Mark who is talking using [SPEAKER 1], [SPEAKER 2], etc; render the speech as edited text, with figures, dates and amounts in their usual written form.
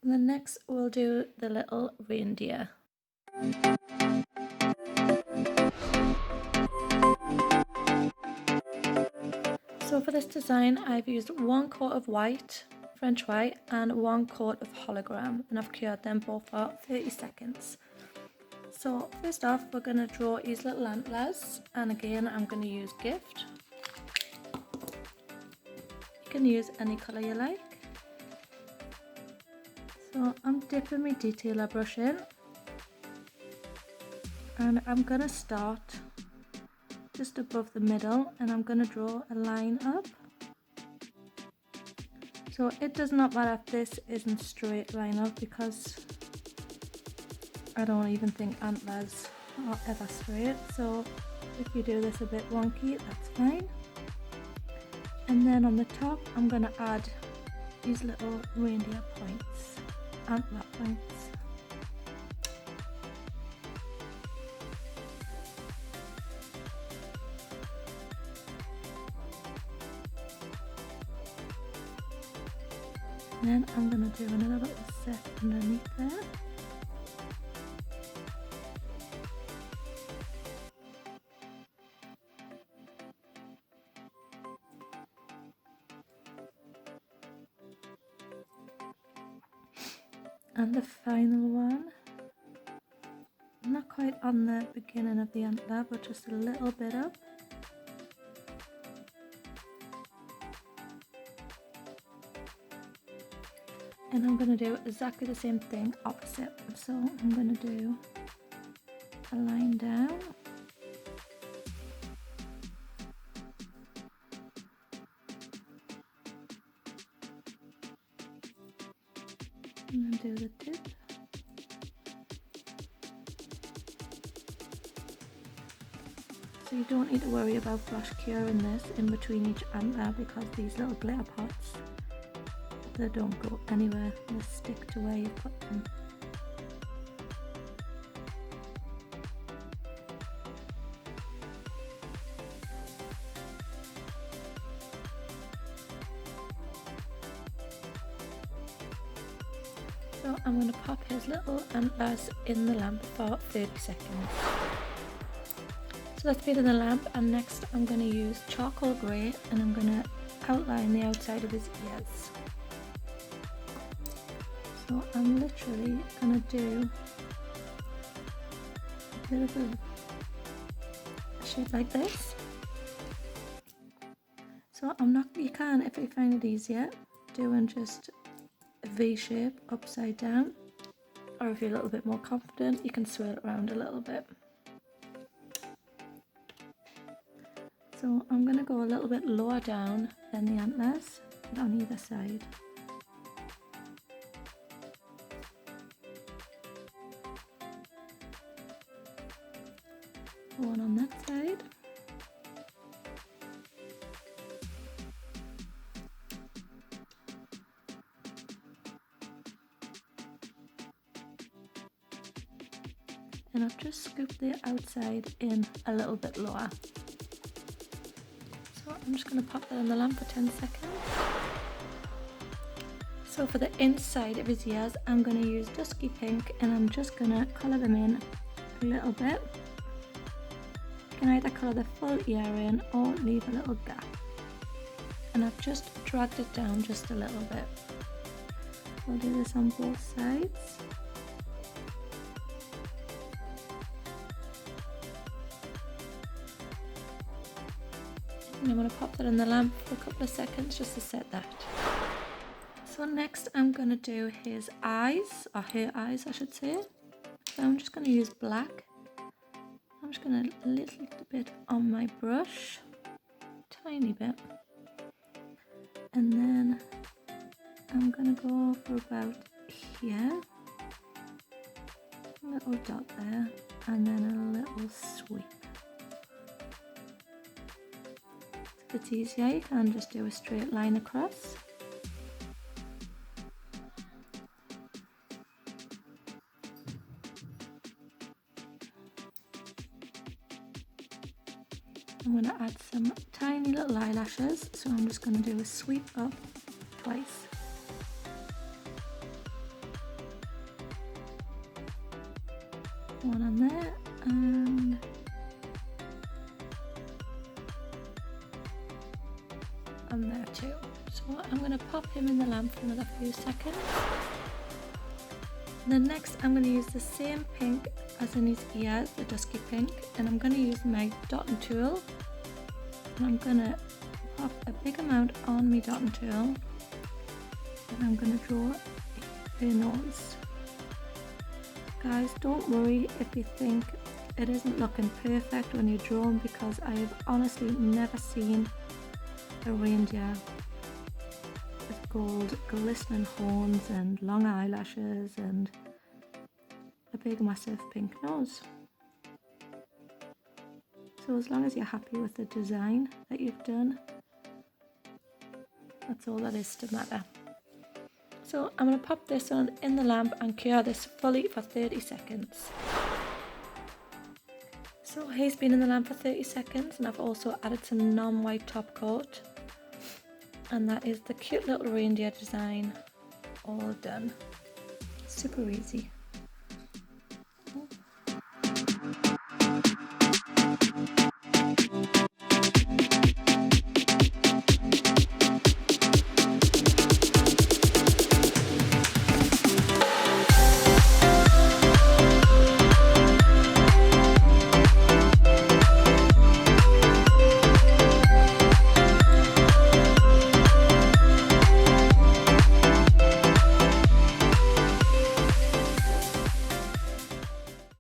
[SPEAKER 1] And then next we'll do the little reindeer. So for this design I've used 1 coat of white, French white, and 1 coat of hologram, and I've cured them both for 30 seconds. So first off we're going to draw these little antlers, and again I'm going to use gift. You can use any colour you like. So I'm dipping my detailer brush in, and I'm going to start just above the middle, and I'm going to draw a line up. So it does not matter if this isn't straight line up, because I don't even think antlers are ever straight, so if you do this a bit wonky, that's fine. And then on the top I'm going to add these little reindeer points, antler points. Then I'm going to do another little set underneath there. And the final one, not quite on the beginning of the antler, but just a little bit up. And I'm going to do exactly the same thing opposite. So I'm going to do a line down. And then do the tip. So you don't need to worry about brush curing this in between each antler, because these little glitter pots, they don't go anywhere, they stick to where you put them. So I'm going to pop his little antlers in the lamp for 30 seconds. So that's been in the lamp, and next I'm going to use charcoal grey, and I'm going to outline the outside of his ears. So I'm literally going to do a bit of a shape like this. So you can, if you find it easier, doing just a V shape upside down, or if you're a little bit more confident, you can swirl it around a little bit. So I'm going to go a little bit lower down than the antlers, but on either side. One on that side. And I've just scooped the outside in a little bit lower. So I'm just going to pop that in the lamp for 10 seconds. So for the inside of his ears, I'm going to use Dusky Pink, and I'm just going to colour them in a little bit. You can either colour the full ear in or leave a little gap. And I've just dragged it down just a little bit. I'll do this on both sides. And I'm going to pop that in the lamp for a couple of seconds just to set that. So next I'm going to do his eyes, or her eyes I should say. So I'm just going to use black. I'm just going to a little bit on my brush, tiny bit. And then I'm going to go for about here. A little dot there, and then a little sweep. If it's easier, you can just do a straight line across. I'm going to add some tiny little eyelashes, so I'm just going to do a sweep up twice. one on there, and there too. So I'm going to pop him in the lamp for another few seconds. And then next I'm going to use the same pink as in his ears, the dusky pink, and I'm going to use my dotting tool, and I'm going to pop a big amount on my dotting tool, and I'm going to draw her nose. Guys, don't worry if you think it isn't looking perfect when you draw them, because I have honestly never seen a reindeer with gold glistening horns and long eyelashes and a big massive pink nose. So as long as you're happy with the design that you've done, that's all that is to matter. So I'm going to pop this on in the lamp and cure this fully for 30 seconds. So he's been in the lamp for 30 seconds, and I've also added some non-white top coat. And that is the cute little reindeer design all done. Super easy.